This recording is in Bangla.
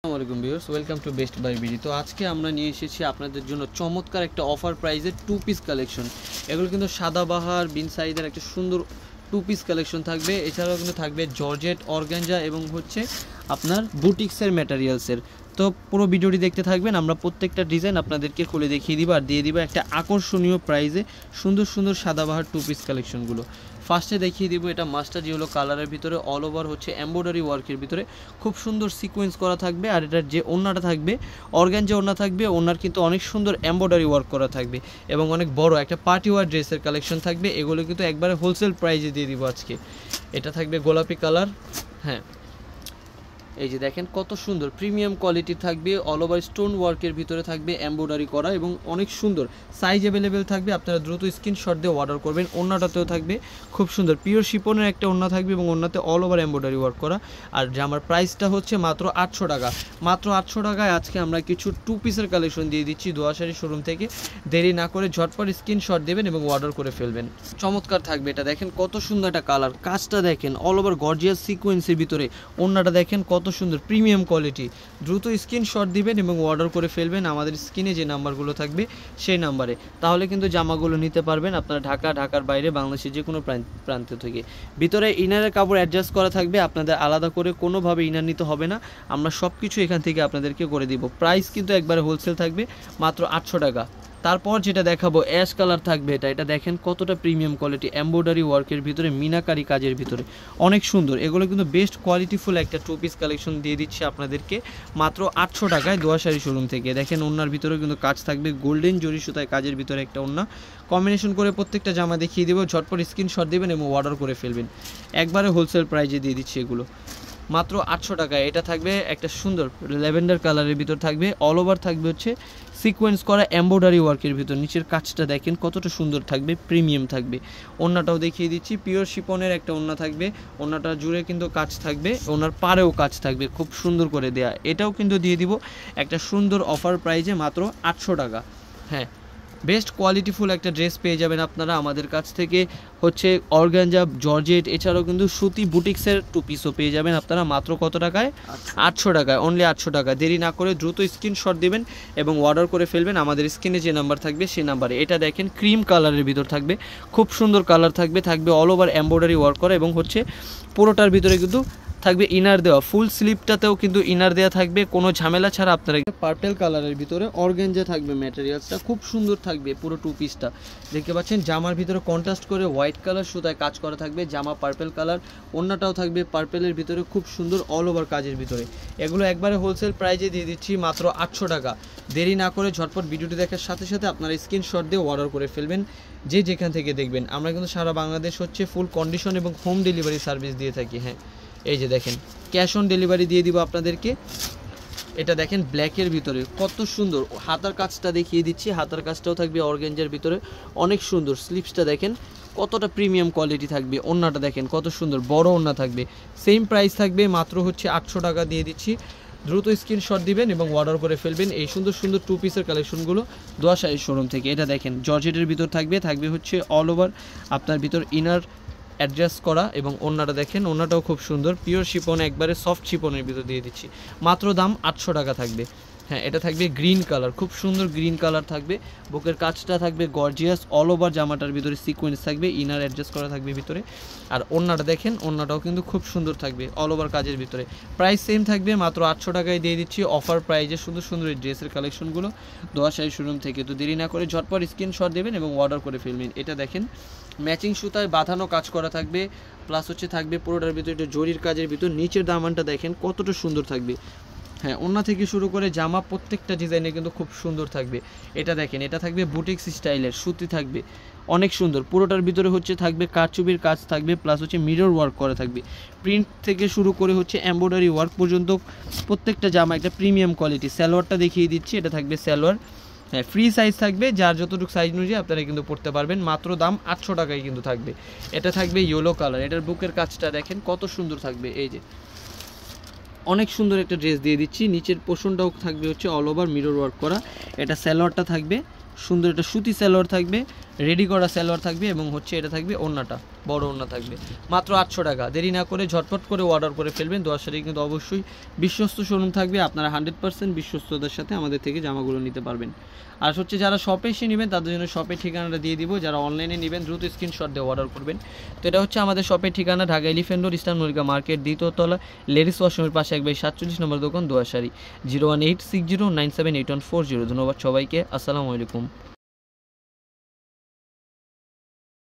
আসসালামু viewers, welcome to best buy BD. তো আজকে আমরা নিয়ে এসেছি আপনাদের জন্য চমৎকার একটা অফার প্রাইজের টু পিস কালেকশন। এগুলো কিন্তু সাদাবাহার বিন সাইজের একটা সুন্দর টু পিস কালেকশন থাকবে। এছাড়াও কিন্তু থাকবে জর্জেট, অর্গানজা এবং হচ্ছে আপনার বুটিক্সের ম্যাটেরিয়ালসের। তো পুরো ভিডিওটি দেখতে থাকবেন। আমরা প্রত্যেকটা ডিজাইন আপনাদেরকে খুলে দেখিয়ে দিব আর দিয়ে দিব একটা আকর্ষণীয় প্রাইজে সুন্দর সুন্দর সাদাবাহার টু পিস কালেকশনগুলো। ফার্স্টে দেখিয়ে দিব এটা মাস্টার ইয়েলো কালারের ভিতরে অল ওভার হচ্ছে এমব্রয়ডারি ওয়ার্কের ভিতরে খুব সুন্দর সিকোয়েন্স করা থাকবে। আর এটার যে ওড়নাটা থাকবে অর্গানজা ওড়না থাকবে, ওড়নার কিন্তু অনেক সুন্দর এমব্রয়ডারি ওয়ার্ক করা থাকবে এবং অনেক বড় একটা পার্টি ওয়ার ড্রেসের কালেকশন থাকবে। এগুলো কিন্তু একবারে হোলসেল প্রাইজে দিয়ে দিব আজকে। এটা থাকবে গোলাপি কালার। হ্যাঁ, এই যে দেখেন কত সুন্দর প্রিমিয়াম কোয়ালিটি থাকবে, অল ওভার স্টোন ওয়ার্কের ভিতরে থাকবে এমব্রয়ডারি করা এবং অনেক সুন্দর সাইজ অ্যাভেলেবেল থাকবে। আপনারা দ্রুত স্ক্রিনশট দিয়ে অর্ডার করবেন। ওড়নাটাতেও থাকবে খুব সুন্দর পিওর শিপনের একটা ওড়না থাকবে এবং ওড়নাতে অল ওভার এমব্রয়ডারি ওয়ার্ক করা। আর জামার প্রাইসটা হচ্ছে মাত্র 800 টাকা। মাত্র 800 টাকায় আজকে আমরা কিছু টু পিসের কালেকশন দিয়ে দিচ্ছি দোয়াশারি শোরুম থেকে। দেরি না করে ঝটপট স্ক্রিনশট দেবেন এবং অর্ডার করে ফেলবেন। চমৎকার থাকবে এটা, দেখেন কত সুন্দর একটা কালার, কাজটা দেখেন অল ওভার গর্জিয়াস সিকোয়েন্সের ভিতরে, ওড়নাটা দেখেন কত সুন্দর প্রিমিয়াম কোয়ালিটি। দ্রুত স্ক্রিনশট দিবেন এবং অর্ডার করে ফেলবেন আমাদের স্ক্রিনে যে নাম্বারগুলো থাকবে সেই নাম্বারে। তাহলে কিন্তু জামাগুলো নিতে পারবেন আপনারা ঢাকার বাইরে বাংলাদেশের যে কোনো প্রান্ত থেকে। ভিতরে ইনারের কাপড় অ্যাডজাস্ট করা থাকবে, আপনাদের আলাদা করে কোনোভাবে ইনার নিতে হবে না। আমরা সব কিছু এখান থেকে আপনাদেরকে করে দিব। প্রাইস কিন্তু একবারে হোলসেল থাকবে মাত্র 800 টাকা। তারপর যেটা দেখাবো অ্যাশ কালার থাকবে। এটা দেখেন কতটা প্রিমিয়াম কোয়ালিটি, এমব্রয়ডারি ওয়ার্কের ভিতরে মিনাকারি কাজের ভিতরে অনেক সুন্দর। এগুলো কিন্তু বেস্ট কোয়ালিটিফুল একটা টু পিস কালেকশন দিয়ে দিচ্ছি আপনাদেরকে মাত্র 800 টাকায় দোয়াশারি শোরুম থেকে। দেখেন ওড়নার ভিতরে কিন্তু কাজ থাকবে, গোল্ডেন জরি সুতায় কাজের ভিতরে একটা ওড়না কম্বিনেশন করে প্রত্যেকটা জামা দেখিয়ে দেবো। ঝটপট স্ক্রিনশট দেবেন এবং অর্ডার করে ফেলবেন। একবারে হোলসেল প্রাইজে দিয়ে দিচ্ছি এগুলো মাত্র 800 টাকায়। এটা থাকবে একটা সুন্দর ল্যাভেন্ডার কালারের ভিতর থাকবে, অল ওভার থাকবে হচ্ছে সিকোয়েন্স করা এমব্রয়ডারি ওয়ার্কের ভিতর। নিচের কাজটা দেখেন কতটা সুন্দর থাকবে, প্রিমিয়াম থাকবে। ওড়নাটাও দেখিয়ে দিচ্ছি, পিওর শিপনের একটা ওড়না থাকবে। ওড়নাটা জুড়ে কিন্তু কাজ থাকবে, ওড়নার পাড়েও কাজ থাকবে খুব সুন্দর করে দেয়া। এটাও কিন্তু দিয়ে দিব একটা সুন্দর অফার প্রাইজে মাত্র 800 টাকা। হ্যাঁ, বেস্ট কোয়ালিটিফুল একটা ড্রেস পেয়ে যাবেন আপনারা আমাদের কাছ থেকে। হচ্ছে অর্গানজা, জর্জেট, এছাড়াও কিন্তু সুতি বুটিক্সের টু পিসও পেয়ে যাবেন আপনারা মাত্র কত টাকায়? 800 টাকায়, অনলি 800 টাকা। দেরি না করে দ্রুত স্ক্রিনশট দেবেন এবং অর্ডার করে ফেলবেন আমাদের স্ক্রিনে যে নাম্বার থাকবে সেই নাম্বারে। এটা দেখেন ক্রিম কালারের ভিতর থাকবে, খুব সুন্দর কালার থাকবে অল ওভার এমব্রয়ডারি ওয়ার্ক করা এবং হচ্ছে পুরোটার ভিতরে কিন্তু থাকবে ইনার দেওয়া। ফুল স্লিপটাতেও কিন্তু ইনার দেওয়া থাকবে, কোনো ঝামেলা ছাড়া। আপনারা পার্পল কালারের ভিতরে অর্গানজা থাকবে, ম্যাটেরিয়ালসটা খুব সুন্দর থাকবে পুরো টু পিসটা। দেখতে পাচ্ছেন জামার ভিতরে কন্ট্রাস্ট করে হোয়াইট কালার সুতায় কাজ করা থাকবে, জামা পার্পল কালার, ওড়নাটাও থাকবে পার্পলের ভিতরে খুব সুন্দর অল ওভার কাজের ভিতরে। এগুলো একবারে হোলসেল প্রাইজে দিয়ে দিচ্ছি মাত্র 800 টাকা। দেরি না করে ঝটপট ভিডিওটি দেখার সাথে সাথে আপনারা স্ক্রিনশট দিয়ে অর্ডার করে ফেলবেন যে যেখান থেকে দেখবেন। আমরা কিন্তু সারা বাংলাদেশ হচ্ছে ফুল কন্ডিশন এবং হোম ডেলিভারি সার্ভিস দিয়ে থাকি। হ্যাঁ, এই যে দেখেন ক্যাশ অন ডেলিভারি দিয়ে দিব আপনাদেরকে। এটা দেখেন ব্ল্যাকের ভিতরে কত সুন্দর, হাতার কাজটা দেখিয়ে দিচ্ছি। হাতার কাজটাও থাকবে অর্গানজার ভিতরে অনেক সুন্দর। স্লিপসটা দেখেন কতটা প্রিমিয়াম কোয়ালিটি থাকবে। ওড়নাটা দেখেন কত সুন্দর, বড় ওড়না থাকবে। সেম প্রাইস থাকবে মাত্র হচ্ছে 800 টাকা দিয়ে দিচ্ছি। দ্রুত স্ক্রিনশট দিবেন এবং অর্ডার করে ফেলবেন এই সুন্দর সুন্দর টু পিসের কালেকশনগুলো দোয়াশারি শোরুম থেকে। এটা দেখেন জর্জেটের ভিতর থাকবে হচ্ছে অল ওভার আপনার ভিতর ইনার অ্যাডজাস্ট করা এবং ওড়নাটা দেখেন, ওড়নাটাও খুব সুন্দর পিওর শিপন, একবারে সফট শিপনের ভিতর দিয়ে দিচ্ছি। মাত্র দাম 800 টাকা থাকবে। হ্যাঁ, এটা থাকবে গ্রিন কালার, খুব সুন্দর গ্রিন কালার থাকবে। বুকের কাজটা থাকবে গর্জিয়াস, অল ওভার জামাটার ভিতরে সিকোয়েন্স থাকবে, ইনার অ্যাডজাস্ট করা থাকবে ভিতরে। আর ওড়নাটা দেখেন, ওড়নাটাও কিন্তু খুব সুন্দর থাকবে অল ওভার কাজের ভিতরে। প্রাইস সেম থাকবে, মাত্র 800 টাকায় দিয়ে দিচ্ছি অফার প্রাইজে সুন্দর সুন্দর এই ড্রেসের কালেকশনগুলো দোয়াশারি শোরুম থেকে। তো দেরি না করে ঝটপট স্ক্রিনশট দেবেন এবং অর্ডার করে ফেলবেন। এটা দেখেন ম্যাচিং সুতায় বাঁধানো কাজ করা থাকবে, প্লাস হচ্ছে থাকবে পুরোটার ভিতরে একটা জরির কাজের ভিতর। নিচের দামানটা দেখেন কতটা সুন্দর থাকবে। হ্যাঁ, ওড়না থেকে শুরু করে জামা প্রত্যেকটা ডিজাইনে কিন্তু খুব সুন্দর থাকবে। এটা দেখেন, এটা থাকবে বুটিক্স স্টাইলের, সুতি থাকবে অনেক সুন্দর। পুরোটার ভিতরে হচ্ছে থাকবে কারচুপির কাজ থাকবে, প্লাস হচ্ছে মিরর ওয়ার্ক করা থাকবে। প্রিন্ট থেকে শুরু করে হচ্ছে এমব্রয়ডারি ওয়ার্ক পর্যন্ত প্রত্যেকটা জামা একটা প্রিমিয়াম কোয়ালিটি। সালোয়ারটা দেখিয়ে দিচ্ছি, এটা থাকবে সালোয়ার। হ্যাঁ, ফ্রি সাইজ থাকবে, যার যতটুকু সাইজ অনুযায়ী আপনারা কিন্তু পড়তে পারবেন। মাত্র দাম 800 টাকায় কিন্তু থাকবে। এটা থাকবে ইয়েলো কালার, এটার বুকের কাজটা দেখেন কত সুন্দর থাকবে। এই যে অনেক সুন্দর একটা ড্রেস দিয়ে দিচ্ছি। নিচের পোর্শনটাও থাকবে হচ্ছে অল ওভার মিরর ওয়ার্ক করা। এটা সালোয়ারটা থাকবে সুন্দর, একটা সুতি সালোয়ার থাকবে, রেডি করা সালোয়ার থাকবে এবং হচ্ছে এটা থাকবে ওড়নাটা, বড় ওড়না থাকবে, মাত্র 800 টাকা। দেরি না করে ঝটপট করে অর্ডার করে ফেলবেন। দোয়ার শাড়ি কিন্তু অবশ্যই বিশ্বস্ত শোরুম থাকবে, আপনারা 100% বিশ্বস্ততার সাথে আমাদের থেকে জামাগুলো নিতে পারবেন। আর হচ্ছে যারা শপে এসে নেবেন তাদের জন্য শপের ঠিকানাটা দিয়ে দিব, যারা অনলাইনে নেবেন দ্রুত স্ক্রিনশট দিয়ে অর্ডার করবেন। তো এটা হচ্ছে আমাদের শপের ঠিকানা, Dhaka Elephant Road, Eastern Mallika Market, দ্বিতীয়তলা, লেডিস ওয়াশরুমের পাশে 1/47 নম্বর দোকান, দোয়া শাড়ি। 01860978140। ধন্যবাদ সবাইকে, আসসালামু আলাইকুম।